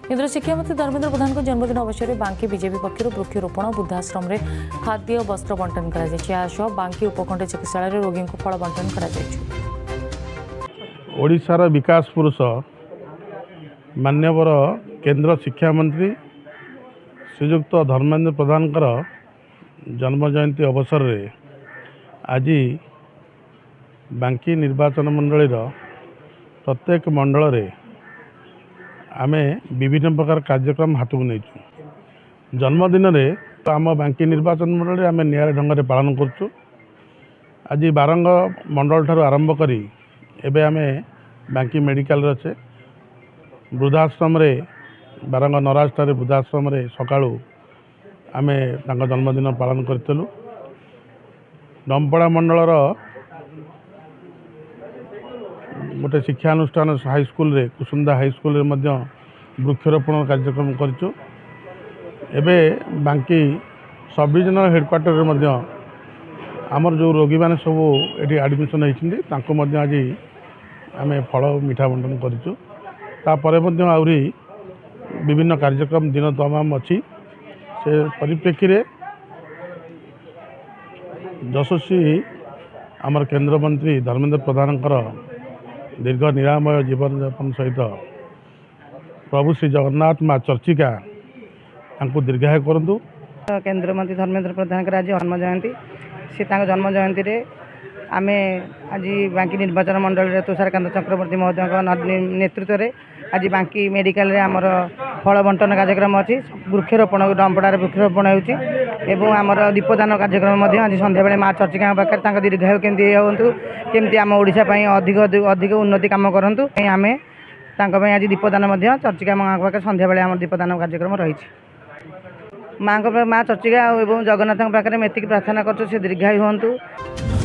केन्द्र शिक्षामंत्री धर्मेन्द्र प्रधान को जन्मदिन अवसर में बांकी बीजेपी पक्षर वृक्षरोपण वृद्धाश्रम में खाद्य वस्त्र बंटन कर बांकी उपखंड चिकित्सालय रोगी को फल बंटन ओडिशार विकास पुरुष मान्यवर केंद्र शिक्षा मंत्री श्रीयुक्त धर्मेन्द्र प्रधान जन्म जयंती अवसर में आज बांकी निर्वाचन मंडल प्रत्येक मंडल में आमे विभिन्न प्रकार कार्यक्रम हाथ को नहीं जन्मदिन में तो आम बांकी निर्वाचन मंडल आम नियर ढंग से पालन करुँ। आज बारंग मंडल ठार आरंभ करी एबे आमे बांकी मेडिकल अच्छे वृद्धाश्रम रे बारंग नराज ठारे वृद्धाश्रम रे सकाळू आमे तांका जन्मदिन पालन करथिलु। डमपड़ा मंडलर गोटे शिक्षानुष्ठान हाईस्कल रे कुसुंदा हाईस्कल रे मध्य वृक्षरोपण कार्यक्रम करछु। एबे बांकी सब डिविजनल हेडक्वार्टर रे मध्य आमर जो रोगी माने सब एटी एडमिशन होइछिंदी तांको मध्य आज आमे फल मिठा बंटन करछु। तापरे मध्य आउरी विभिन्न कार्यक्रम दिन तमाम अच्छी से परिप्रेक्षी रे यशस्वी आमर केंद्र मंत्री धर्मेन्द्र प्रधान दीर्घ निरामय जीवन यापन सहित प्रभु श्री जगन्नाथ माँ चर्चिका दीर्घायु करंतु। केंद्र मंत्री धर्मेन्द्र प्रधान आज जन्म जयंती से जन्म जयंती रे आमे आज बांकी निर्वाचन मंडल रे तुषारकांत चक्रवर्ती महोदय नेतृत्व में आज बांकी मेडिकल रे आमर फल बंटन कार्यक्रम अच्छी वृक्षरोपण डमपड़ार वृक्षरोपण होती आमर दीपदान कार्यक्रम आज संध्या बेले माँ चर्चिका पाखे दीर्घायु केमती केमती आम ओडिशा अधिक अधिक उन्नति काम करूँ आम आज दीपदान चर्चिका माँ पाखे संध्या बेले आम दीपदान कार्यक्रम रही माँ चर्चिका और जगन्नाथ पाखे एति प्रार्थना कर दीर्घायु हूँ।